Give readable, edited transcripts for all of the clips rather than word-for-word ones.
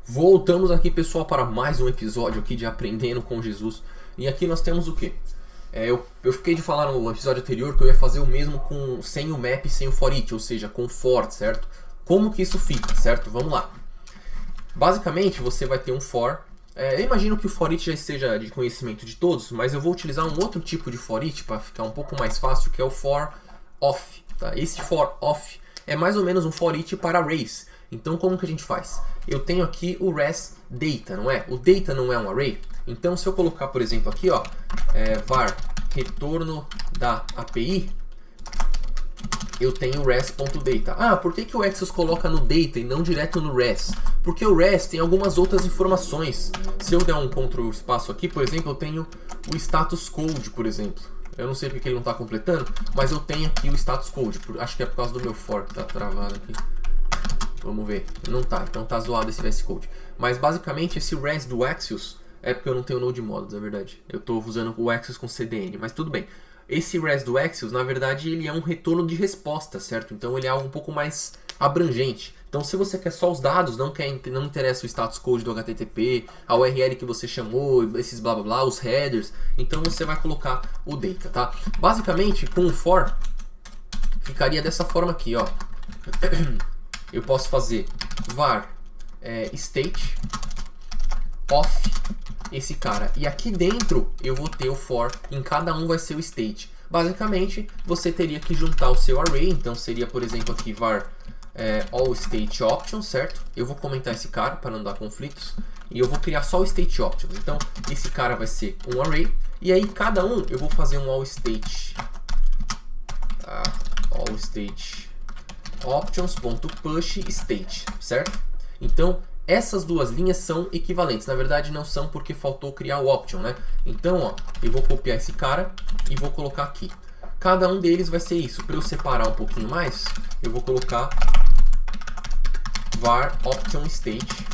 Voltamos aqui, pessoal, para mais um episódio aqui de Aprendendo com Jesus. E aqui nós temos o quê? Eu fiquei de falar no episódio anterior que eu ia fazer o mesmo sem o map e sem o for each, ou seja, com for, certo? Como que isso fica, certo? Vamos lá. Basicamente, você vai ter um for. Eu imagino que o for each já esteja de conhecimento de todos, mas eu vou utilizar um outro tipo de for each para ficar um pouco mais fácil, que é o for off. Tá? Esse for off é mais ou menos um for each para arrays. Então, como que a gente faz? Eu tenho aqui o res data, não é? O data não é um array. Então, se eu colocar, por exemplo, aqui, ó, var retorno da API, eu tenho res.data. Ah, por que o Axios coloca no data e não direto no res? Porque o res tem algumas outras informações. Se eu der um Ctrl espaço aqui, por exemplo, eu tenho o status code, por exemplo. Eu não sei porque ele não está completando, mas eu tenho aqui o status code. Acho que é por causa do meu for que está travado aqui. Vamos ver. Não tá, então tá zoado esse VS Code. Mas basicamente esse res do Axios é porque eu não tenho Node Modules, na verdade. Eu estou usando o Axios com CDN, mas tudo bem. Esse res do Axios, na verdade, ele é um retorno de resposta, certo? Então ele é algo um pouco mais abrangente. Então se você quer só os dados, não interessa o status code do HTTP, a URL que você chamou, esses blá blá blá, os headers, então você vai colocar o data, tá? Basicamente, com o for, ficaria dessa forma aqui, ó. Eu posso fazer var state of esse cara. E aqui dentro eu vou ter o for, em cada um vai ser o state. Basicamente, você teria que juntar o seu array. Então seria, por exemplo, aqui var all state options, certo? Eu vou comentar esse cara para não dar conflitos. E eu vou criar só o state options. Então esse cara vai ser um array. E aí cada um eu vou fazer um all state. All state options.push state, certo? Então, essas duas linhas são equivalentes. Na verdade, não são porque faltou criar o option, né? Então, ó, eu vou copiar esse cara e vou colocar aqui. Cada um deles vai ser isso. Para eu separar um pouquinho mais, eu vou colocar var option state.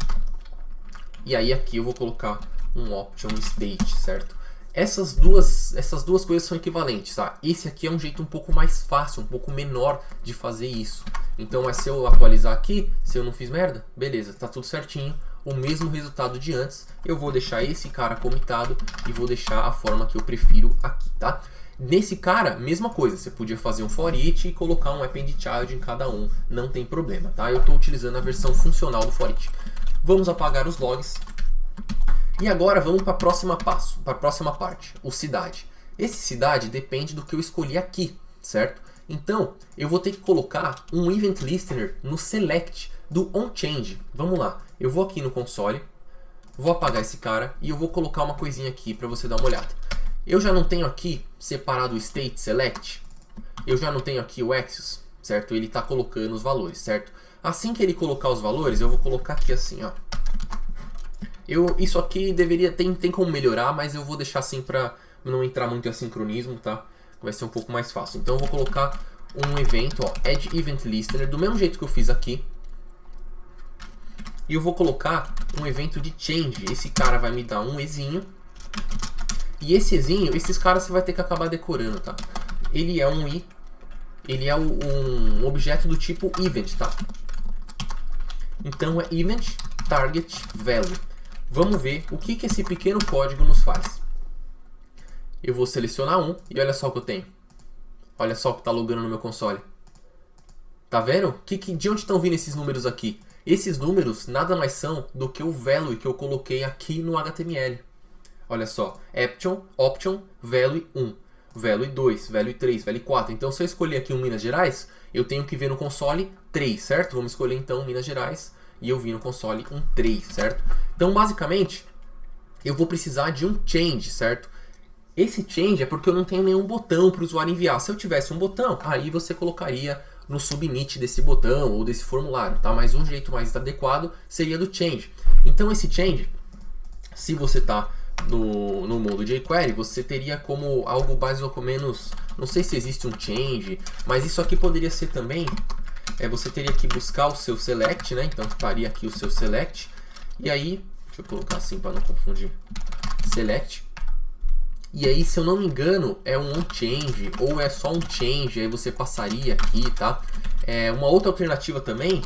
E aí aqui eu vou colocar um option state, certo? Essas duas coisas são equivalentes, tá? Esse aqui é um jeito um pouco mais fácil, um pouco menor de fazer isso. Então, se eu atualizar aqui, se eu não fiz merda, beleza, tá tudo certinho. O mesmo resultado de antes, eu vou deixar esse cara comitado e vou deixar a forma que eu prefiro aqui, tá? Nesse cara, mesma coisa, você podia fazer um for each e colocar um append child em cada um, não tem problema, tá? Eu estou utilizando a versão funcional do for each. Vamos apagar os logs. E agora vamos para o próximo passo, para a próxima parte, o cidade. Esse cidade depende do que eu escolhi aqui, certo? Então, eu vou ter que colocar um event listener no select do onChange. Vamos lá, eu vou aqui no console, vou apagar esse cara e eu vou colocar uma coisinha aqui para você dar uma olhada. Eu já não tenho aqui separado o state select, eu já não tenho aqui o Axios, certo? Ele está colocando os valores, certo? Assim que ele colocar os valores, eu vou colocar aqui assim, ó. Isso aqui tem como melhorar, mas eu vou deixar assim para não entrar muito em assincronismo, tá? Vai ser um pouco mais fácil. Então eu vou colocar um evento, ó, add event listener, do mesmo jeito que eu fiz aqui. E eu vou colocar um evento de change. Esse cara vai me dar um ezinho. E esse ezinho, esses caras você vai ter que acabar decorando, tá? Ele é um i, ele é um objeto do tipo event, tá? Então é event target value. Vamos ver o que esse pequeno código nos faz. Eu vou selecionar um e olha só o que eu tenho. Olha só o que está logando no meu console. Tá vendo? De onde estão vindo esses números aqui? Esses números nada mais são do que o value que eu coloquei aqui no HTML. Olha só. Option, value 1, value 2, value 3, value 4. Então se eu escolher aqui um Minas Gerais, eu tenho que ver no console 3, certo? Vamos escolher então Minas Gerais. E eu vi no console um 3, certo? Então, basicamente, eu vou precisar de um change, certo? Esse change é porque eu não tenho nenhum botão para o usuário enviar. Se eu tivesse um botão, aí você colocaria no submit desse botão ou desse formulário, tá? Mas um jeito mais adequado seria do change. Então, esse change, se você está no modo jQuery, você teria como algo mais ou menos... Não sei se existe um change, mas isso aqui poderia ser também... você teria que buscar o seu select, né? Então estaria aqui o seu select. E aí, deixa eu colocar assim para não confundir. Select. E aí, se eu não me engano, é um onChange ou é só um change. Aí você passaria aqui, tá? Uma outra alternativa também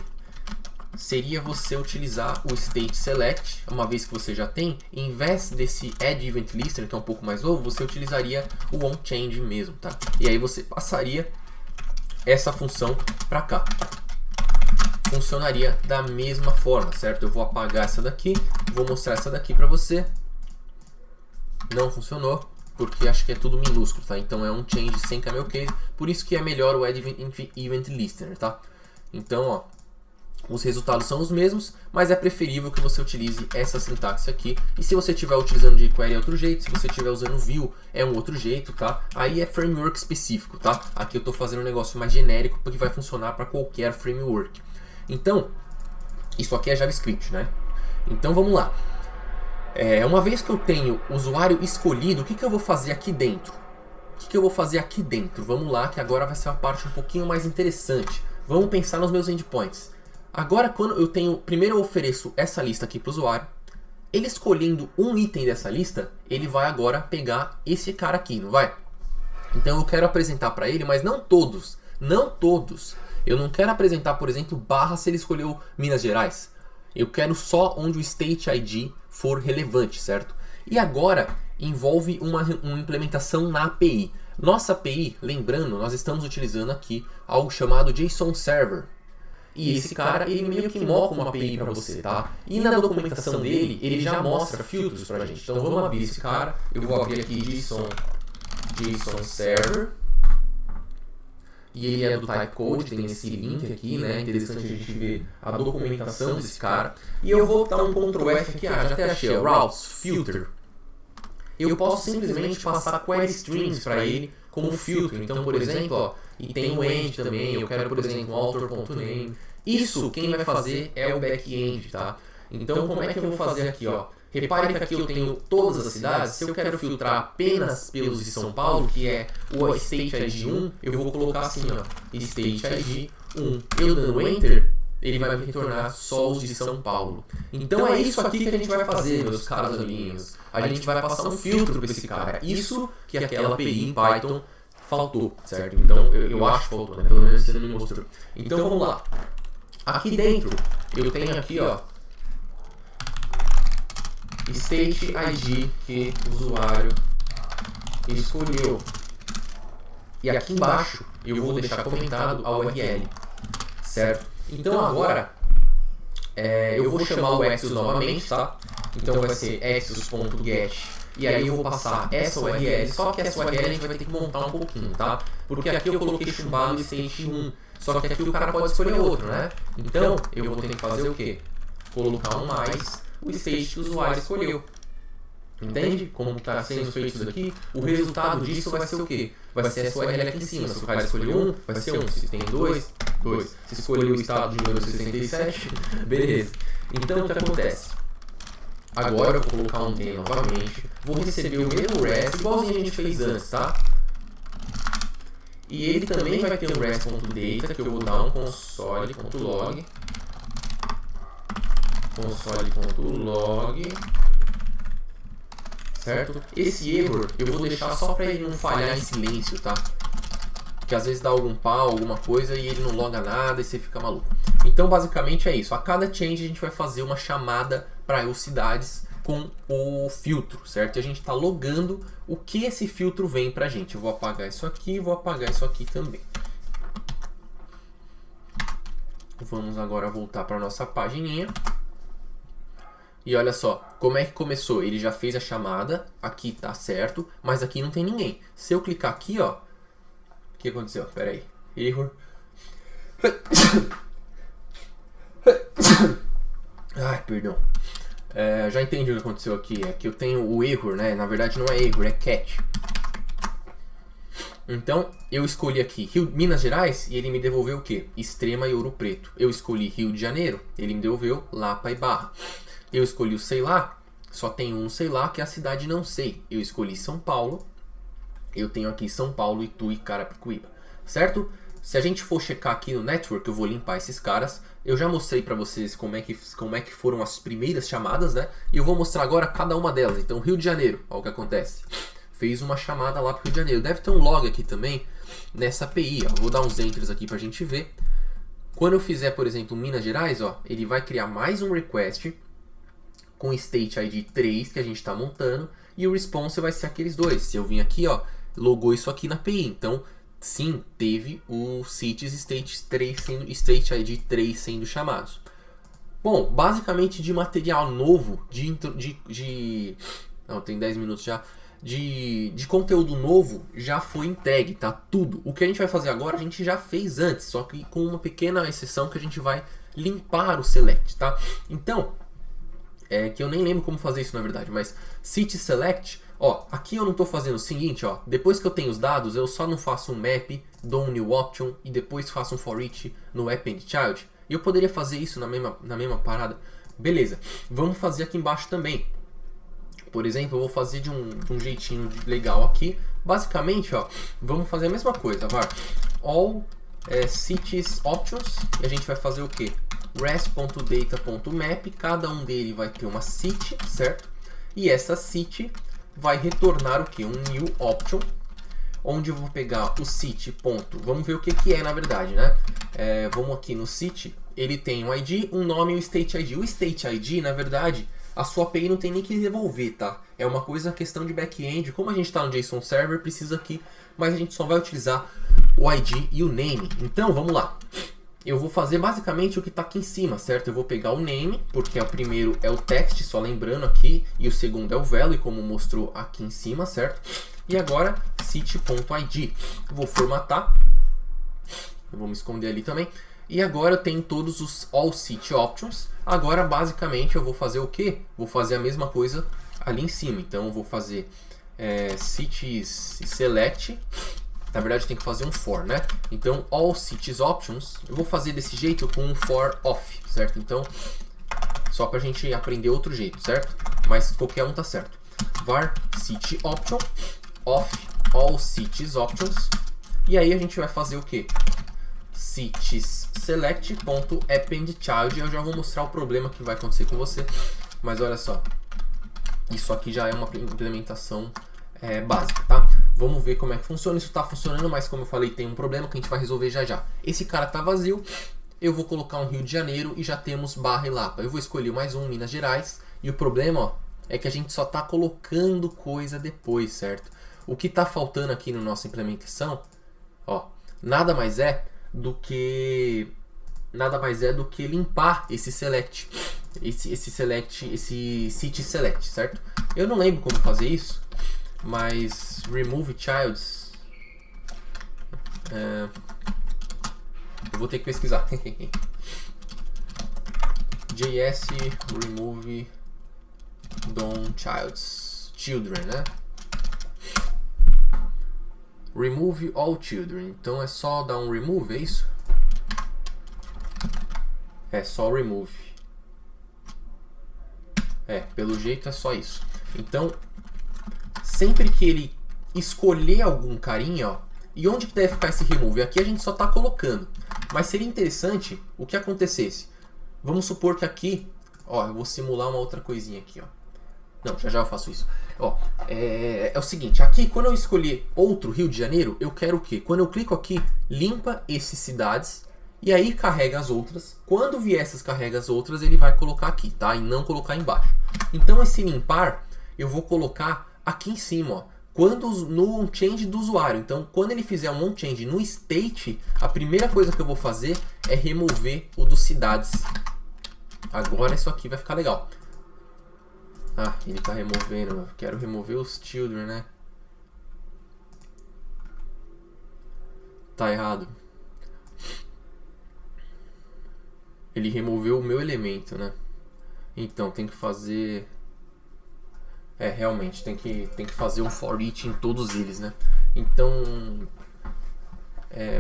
seria você utilizar o state select, uma vez que você já tem, em vez desse add event listener, que é um pouco mais novo, você utilizaria o onChange mesmo, tá? E aí você passaria essa função para cá. Funcionaria da mesma forma, certo? Eu vou apagar essa daqui, vou mostrar essa daqui para você. Não funcionou, porque acho que é tudo minúsculo, tá? Então é um change sem camel case, por isso que é melhor o add event listener, tá? Então, ó, os resultados são os mesmos, mas é preferível que você utilize essa sintaxe aqui. E se você estiver utilizando jQuery é outro jeito, se você estiver usando Vue é um outro jeito, tá? Aí é framework específico, tá? Aqui eu estou fazendo um negócio mais genérico, porque vai funcionar para qualquer framework. Então, isso aqui é JavaScript, né? Então vamos lá. Uma vez que eu tenho o usuário escolhido, o que eu vou fazer aqui dentro? O que eu vou fazer aqui dentro? Vamos lá, que agora vai ser uma parte um pouquinho mais interessante. Vamos pensar nos meus endpoints. Agora, quando eu tenho... Primeiro eu ofereço essa lista aqui para o usuário. Ele escolhendo um item dessa lista, ele vai agora pegar esse cara aqui, não vai? Então eu quero apresentar para ele, mas não todos. Não todos. Eu não quero apresentar, por exemplo, barra se ele escolheu Minas Gerais. Eu quero só onde o State ID for relevante, certo? E agora envolve uma implementação na API. Nossa API, lembrando, nós estamos utilizando aqui algo chamado JSON Server. E esse cara, ele meio que moca uma API para você, tá? E na documentação dele, ele já mostra filtros pra gente. Então vamos abrir esse cara. Eu vou abrir aqui JSON Server. E ele é do typecode, tem esse link aqui, né? Interessante a gente ver a documentação desse cara. E eu vou dar um Ctrl F aqui, já até achei, Routes, Filter. Eu posso simplesmente passar query strings para ele como filtro. Então, por exemplo, ó, e tem o end também, eu quero, por exemplo, author.name. Isso quem vai fazer é o back-end, tá? Então, como é que eu vou fazer aqui, ó? Repare que aqui eu tenho todas as cidades. Se eu quero filtrar apenas pelos de São Paulo, que é o State ID 1, eu vou colocar assim, ó, State ID 1. Eu dando Enter, ele vai me retornar só os de São Paulo. Então é isso aqui que a gente vai fazer, meus caros amiguinhos. A gente vai passar um filtro para esse cara. Isso que aquela API em Python faltou, certo? Então eu acho que faltou, né? Pelo menos você não me mostrou. Então vamos lá. Aqui dentro eu tenho aqui, ó, State ID que o usuário escolheu. E aqui embaixo eu vou deixar comentado a URL, certo? Então agora eu vou chamar o Axios novamente, tá? Então vai ser axios.get. E aí eu vou passar essa URL, só que essa URL a gente vai ter que montar um pouquinho, tá? Porque aqui eu coloquei chumbado State 1, só que aqui o cara pode escolher outro, né? Então eu vou ter que fazer o quê? Colocar um mais o state que o usuário escolheu. Entende como está sendo feito isso daqui? O resultado disso vai ser o quê? Vai ser essa URL aqui em cima. Se o cara escolheu 1, vai ser 1. Se tem 2, 2. Se escolheu o estado de número 67, beleza. Então o que acontece? Agora eu vou colocar um D novamente. Vou receber o mesmo REST, igualzinho a gente fez antes, tá? E ele também vai ter um REST.data, que eu vou dar um console.log. Console.log, certo? Esse erro eu vou deixar só para ele não falhar em silêncio, tá? Porque às vezes dá algum pau, alguma coisa e ele não loga nada e você fica maluco. Então basicamente é isso. A cada change a gente vai fazer uma chamada para cidades com o filtro, certo? E a gente está logando o que esse filtro vem pra gente. Eu vou apagar isso aqui e vou apagar isso aqui também. Vamos agora voltar para nossa pagininha. E olha só, como é que começou? Ele já fez a chamada, aqui tá certo, mas aqui não tem ninguém. Se eu clicar aqui, ó, o que aconteceu? Pera aí, erro. Ai, perdão. Já entendi o que aconteceu aqui. É que eu tenho o erro, né? Na verdade não é erro, é catch. Então, eu escolhi aqui Minas Gerais e ele me devolveu o quê? Extrema e Ouro Preto. Eu escolhi Rio de Janeiro, ele me devolveu Lapa e Barra. Eu escolhi o sei lá, só tem um sei lá que é a cidade não sei. Eu escolhi São Paulo, eu tenho aqui São Paulo, Itu e Carapicuíba, certo? Se a gente for checar aqui no network, eu vou limpar esses caras. Eu já mostrei para vocês como é que foram as primeiras chamadas, né? E eu vou mostrar agora cada uma delas. Então, Rio de Janeiro, olha o que acontece. Fez uma chamada lá para o Rio de Janeiro. Deve ter um log aqui também nessa API. Ó. Vou dar uns enters aqui para a gente ver. Quando eu fizer, por exemplo, Minas Gerais, ó, ele vai criar mais um request com state ID 3 que a gente está montando e o response vai ser aqueles dois. Se eu vim aqui, ó, logou isso aqui na API. Então, sim, teve o cities state state ID 3 sendo chamados. Bom, basicamente de material novo, não, tem 10 minutos já. De conteúdo novo já foi entregue, tá? Tudo. O que a gente vai fazer agora a gente já fez antes, só que com uma pequena exceção que a gente vai limpar o select, tá? Então, que eu nem lembro como fazer isso na verdade, mas city select, ó, aqui eu não estou fazendo o seguinte, ó, depois que eu tenho os dados, eu só não faço um map, dou um new option e depois faço um for each no append child. E eu poderia fazer isso na mesma parada. Beleza, vamos fazer aqui embaixo também. Por exemplo, eu vou fazer de um jeitinho legal aqui. Basicamente, ó, vamos fazer a mesma coisa, var all cities options, e a gente vai fazer o que? res.data.map, cada um dele vai ter uma city, certo? E essa city vai retornar o que? Um new option, onde eu vou pegar o city. Vamos ver o que é na verdade, né? Vamos aqui no city, ele tem um ID, um nome e um state ID. O state ID, na verdade, a sua API não tem nem que devolver, tá? É uma questão de back-end. Como a gente está no JSON Server, precisa aqui, mas a gente só vai utilizar o ID e o name. Então, vamos lá. Eu vou fazer basicamente o que está aqui em cima, certo? Eu vou pegar o name, porque o primeiro é o text, só lembrando aqui, e o segundo é o value, como mostrou aqui em cima, certo? E agora, city.id. Vou formatar. Eu vou me esconder ali também. E agora eu tenho todos os all city options. Agora, basicamente, eu vou fazer o quê? Vou fazer a mesma coisa ali em cima. Então, eu vou fazer cities select. Na verdade, tem que fazer um for, né? Então, all cities options, eu vou fazer desse jeito com um for off, certo? Então, só pra gente aprender outro jeito, certo? Mas qualquer um tá certo. Var city option, off all cities options. E aí a gente vai fazer o quê? Cities select.append child. Eu já vou mostrar o problema que vai acontecer com você. Mas olha só, isso aqui já é uma implementação básica, tá? Vamos ver como é que funciona. Isso está funcionando, mas como eu falei, tem um problema que a gente vai resolver já já. Esse cara tá vazio, eu vou colocar um Rio de Janeiro e já temos Barra e Lapa. Eu vou escolher mais um Minas Gerais e o problema, ó, é que a gente só tá colocando coisa depois, certo? O que tá faltando aqui na nossa implementação, ó, nada mais é do que limpar esse select, esse city select, certo? Eu não lembro como fazer isso, mas remove childs, eu vou ter que pesquisar. JS remove DOM children, né? Remove all children. Então é só dar um remove, é isso? É só remove. Pelo jeito é só isso. Então, sempre que ele escolher algum carinha, ó, e onde que deve ficar esse remove? Aqui a gente só está colocando. Mas seria interessante o que acontecesse. Vamos supor que aqui, ó, eu vou simular uma outra coisinha aqui, ó. Não, já eu faço isso. Ó, é o seguinte, aqui quando eu escolher outro Rio de Janeiro, eu quero o quê? Quando eu clico aqui, limpa esses cidades e aí carrega as outras. Quando vier essas carrega as outras, ele vai colocar aqui, tá? E não colocar embaixo. Então esse limpar, eu vou colocar aqui em cima, ó. No onChange do usuário. Então, quando ele fizer um onChange no state, a primeira coisa que eu vou fazer é remover o dos cidades. Agora isso aqui vai ficar legal. Ah, ele tá removendo. Eu quero remover os children, né? Tá errado. Ele removeu o meu elemento, né? Então, tem que fazer... realmente, tem que fazer um for each em todos eles, né? Então...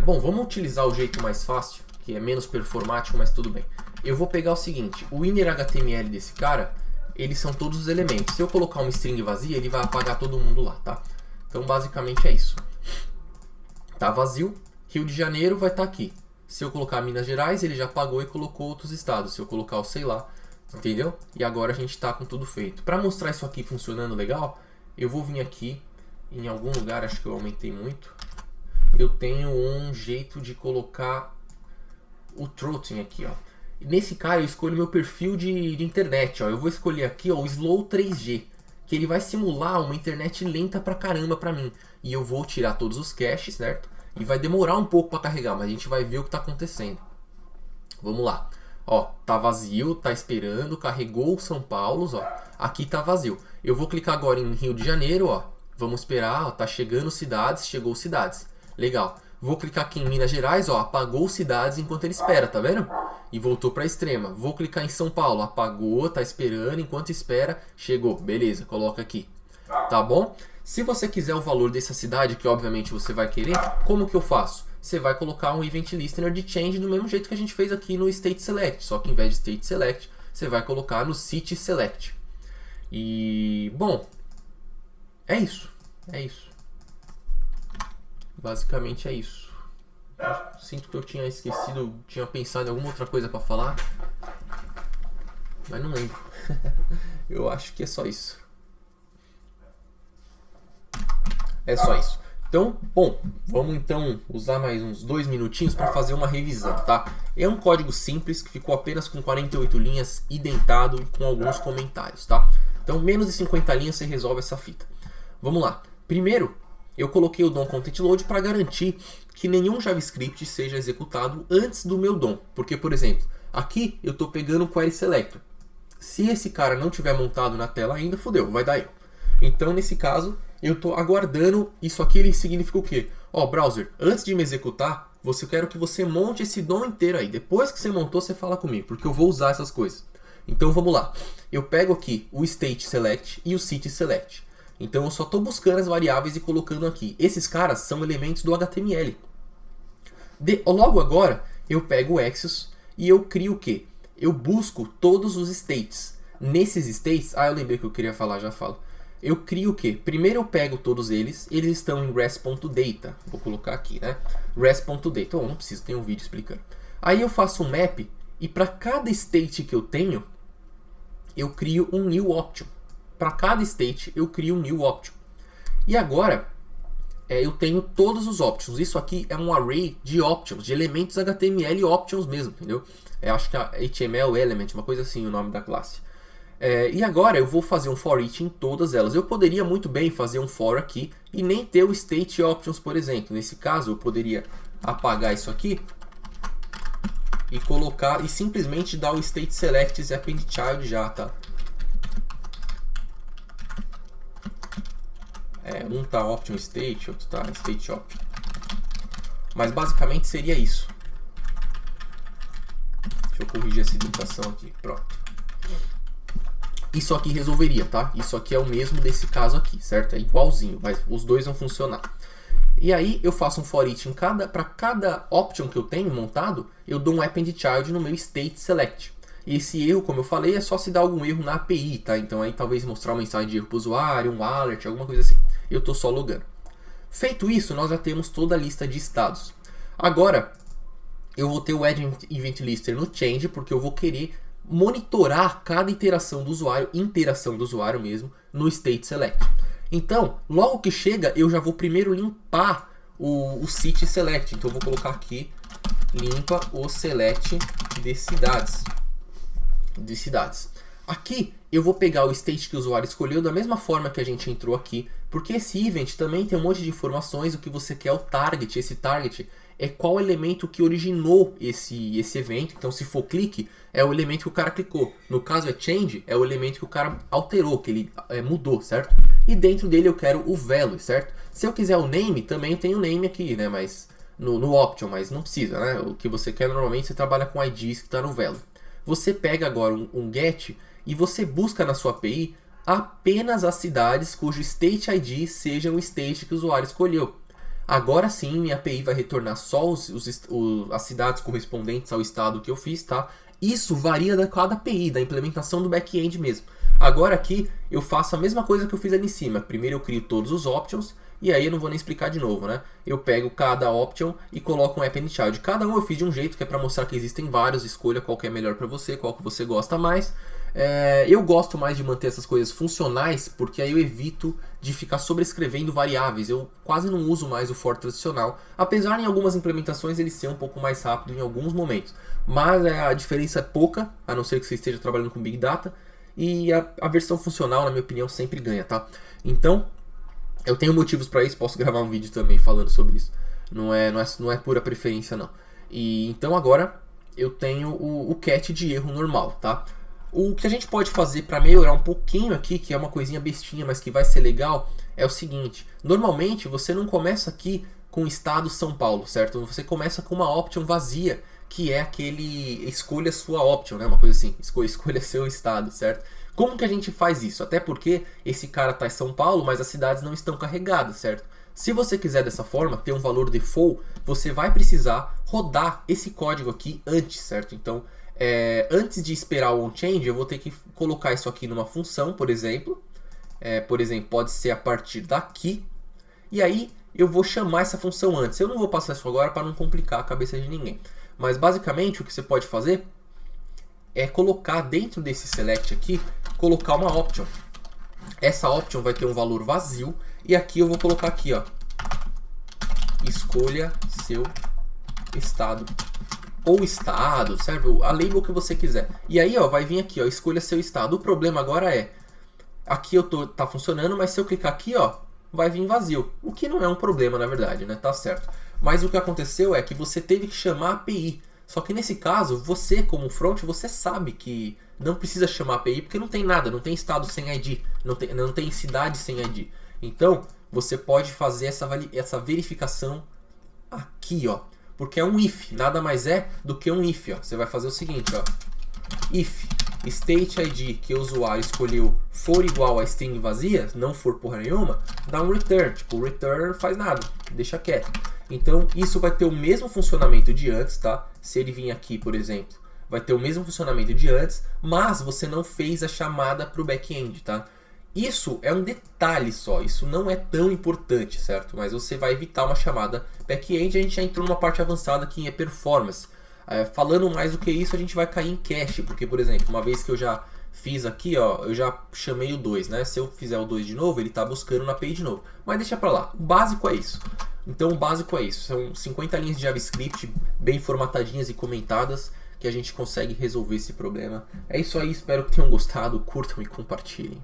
bom, vamos utilizar o jeito mais fácil, que é menos performático, mas tudo bem. Eu vou pegar o seguinte, o inner HTML desse cara, eles são todos os elementos. Se eu colocar uma string vazia, ele vai apagar todo mundo lá, tá? Então, basicamente é isso. Tá vazio, Rio de Janeiro vai estar aqui. Se eu colocar Minas Gerais, ele já apagou e colocou outros estados. Se eu colocar o sei lá, entendeu? E agora a gente está com tudo feito. Para mostrar isso aqui funcionando legal, eu vou vir aqui em algum lugar, acho que eu aumentei muito. Eu tenho um jeito de colocar o Throttling aqui, ó. Nesse cara eu escolho meu perfil de internet, ó. Eu vou escolher aqui, ó, o Slow 3G, que ele vai simular uma internet lenta pra caramba pra mim. E eu vou tirar todos os caches, certo? E vai demorar um pouco pra carregar, mas a gente vai ver o que tá acontecendo. Vamos lá. Ó, tá vazio, tá esperando, carregou São Paulo, ó. Aqui tá vazio. Eu vou clicar agora em Rio de Janeiro, ó. Vamos esperar, ó, tá chegando cidades, chegou cidades. Legal. Vou clicar aqui em Minas Gerais, ó, apagou cidades enquanto ele espera, tá vendo? E voltou para a extrema. Vou clicar em São Paulo, apagou, tá esperando, enquanto espera, chegou. Beleza, coloca aqui. Tá bom? Se você quiser o valor dessa cidade, que obviamente você vai querer, como que eu faço? Você vai colocar um Event Listener de Change do mesmo jeito que a gente fez aqui no State Select. Só que em vez de State Select, você vai colocar no City Select. E, bom, é isso. É isso. Basicamente é isso. Sinto que eu tinha esquecido, tinha pensado em alguma outra coisa para falar, mas não lembro. Eu acho que é só isso. É só isso. Então, bom, vamos então usar mais uns 2 minutinhos para fazer uma revisão, tá? É um código simples que ficou apenas com 48 linhas, identado e com alguns comentários, tá? Então, menos de 50 linhas você resolve essa fita. Vamos lá. Primeiro, eu coloquei o DOM Content Load para garantir que nenhum JavaScript seja executado antes do meu DOM. Porque, por exemplo, aqui eu estou pegando o Query Selector. Se esse cara não tiver montado na tela ainda, fodeu, vai dar erro. Então, nesse caso, eu estou aguardando. Isso aqui ele significa o quê? Ó, browser, antes de me executar, quero que você monte esse DOM inteiro aí. Depois que você montou, você fala comigo, porque eu vou usar essas coisas. Então, vamos lá. Eu pego aqui o State Select e o City Select. Então eu só estou buscando as variáveis e colocando aqui. Esses caras são elementos do HTML. Logo agora, eu pego o Axios e eu crio o quê? Eu busco todos os states. Nesses states, eu lembrei que eu queria falar, já falo. Eu crio o quê? Primeiro eu pego todos eles estão em res.data. Vou colocar aqui, né? Res.data. Não preciso, tem um vídeo explicando. Aí eu faço um map e para cada state que eu tenho, eu crio um new option. Para cada state eu crio um new option. E agora eu tenho todos os options. Isso aqui é um array de options, de elementos HTML options mesmo, entendeu? Acho que é HTML element, uma coisa assim o nome da classe. E agora eu vou fazer um for each em todas elas. Eu poderia muito bem fazer um for aqui e nem ter o state options, por exemplo. Nesse caso eu poderia apagar isso aqui e colocar e simplesmente dar o state select e append child já, tá? Um tá option state, outro tá state option. Mas basicamente seria isso. Deixa eu corrigir essa editação aqui. Pronto. Isso aqui resolveria, tá? Isso aqui é o mesmo desse caso aqui, certo? É igualzinho, mas os dois vão funcionar. E aí eu faço um for each para cada option que eu tenho montado, eu dou um append child no meu state select. E esse erro, como eu falei, é só se dar algum erro na API, tá? Então aí talvez mostrar uma mensagem de erro para o usuário, um alert, alguma coisa assim. Eu estou só logando. Feito isso, nós já temos toda a lista de estados. Agora, eu vou ter o Add Event Listener no Change, porque eu vou querer monitorar cada interação do usuário mesmo, no State Select. Então, logo que chega, eu já vou primeiro limpar o City Select. Então eu vou colocar aqui, limpa o Select de cidades. Aqui eu vou pegar o state que o usuário escolheu da mesma forma que a gente entrou aqui, porque esse event também tem um monte de informações. O que você quer é o target. Esse target é qual elemento que originou esse evento. Então, se for clique, é o elemento que o cara clicou. No caso é change, é o elemento que o cara alterou, que ele mudou, certo? E dentro dele eu quero o value, certo? Se eu quiser o name, também tem o name aqui, né? Mas no option, mas não precisa, né? O que você quer normalmente, você trabalha com IDs que está no value. Você pega agora um get e você busca na sua API apenas as cidades cujo state ID seja o state que o usuário escolheu. Agora sim, minha API vai retornar só as cidades correspondentes ao estado que eu fiz, tá? Isso varia da cada API, da implementação do back-end mesmo. Agora aqui eu faço a mesma coisa que eu fiz ali em cima. Primeiro eu crio todos os options e aí eu não vou nem explicar de novo, né? Eu pego cada option e coloco um append child. Cada um eu fiz de um jeito que é para mostrar que existem vários, escolha qual que é melhor para você, qual que você gosta mais. Eu gosto mais de manter essas coisas funcionais, porque aí eu evito de ficar sobrescrevendo variáveis. Eu quase não uso mais o for tradicional, apesar em algumas implementações ele ser um pouco mais rápido em alguns momentos. Mas a diferença é pouca, a não ser que você esteja trabalhando com Big Data, e a versão funcional, na minha opinião, sempre ganha, tá? Então, eu tenho motivos para isso, posso gravar um vídeo também falando sobre isso. Não é pura preferência, não. E então agora eu tenho o cat de erro normal, tá? O que a gente pode fazer para melhorar um pouquinho aqui, que é uma coisinha bestinha, mas que vai ser legal, é o seguinte. Normalmente você não começa aqui com o estado São Paulo, certo? Você começa com uma option vazia, que é aquele escolha sua option, né? Uma coisa assim, escolha seu estado, certo? Como que a gente faz isso? Até porque esse cara está em São Paulo, mas as cidades não estão carregadas, certo? Se você quiser dessa forma, ter um valor default, você vai precisar rodar esse código aqui antes, certo? Então, antes de esperar o onChange, eu vou ter que colocar isso aqui numa função, por exemplo. Por exemplo, pode ser a partir daqui. E aí, eu vou chamar essa função antes. Eu não vou passar isso agora para não complicar a cabeça de ninguém. Mas, basicamente, o que você pode fazer é colocar dentro desse select aqui, colocar uma option. Essa option vai ter um valor vazio. E aqui eu vou colocar aqui, ó, escolha seu estado. Ou estado, certo? A label que você quiser. E aí, ó, vai vir aqui, ó, escolha seu estado. O problema agora é, aqui tá funcionando, mas se eu clicar aqui, ó, vai vir vazio. O que não é um problema, na verdade, né? Tá certo. Mas o que aconteceu é que você teve que chamar a API. Só que nesse caso, você como front, você sabe que não precisa chamar a API porque não tem nada, não tem estado sem ID, não tem cidade sem ID. Então, você pode fazer essa verificação aqui, ó. Porque é um if, nada mais é do que um if, ó. Você vai fazer o seguinte, ó. If state ID que o usuário escolheu for igual a string vazia, não for porra nenhuma, dá um return. Tipo, o return não faz nada, deixa quieto. Então, isso vai ter o mesmo funcionamento de antes, tá? Se ele vir aqui, por exemplo, vai ter o mesmo funcionamento de antes, mas você não fez a chamada para o back-end, tá? Isso é um detalhe só, isso não é tão importante, certo? Mas você vai evitar uma chamada back-end. A gente já entrou numa parte avançada que é performance. Falando mais do que isso, a gente vai cair em cache, porque, por exemplo, uma vez que eu já fiz aqui, ó, eu já chamei o 2, né? Se eu fizer o 2 de novo, ele está buscando na API de novo. Mas deixa pra lá, o básico é isso. Então o básico é isso, são 50 linhas de JavaScript bem formatadinhas e comentadas que a gente consegue resolver esse problema. É isso aí, espero que tenham gostado, curtam e compartilhem.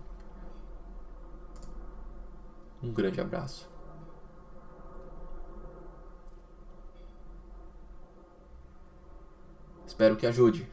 Um grande abraço. Espero que ajude.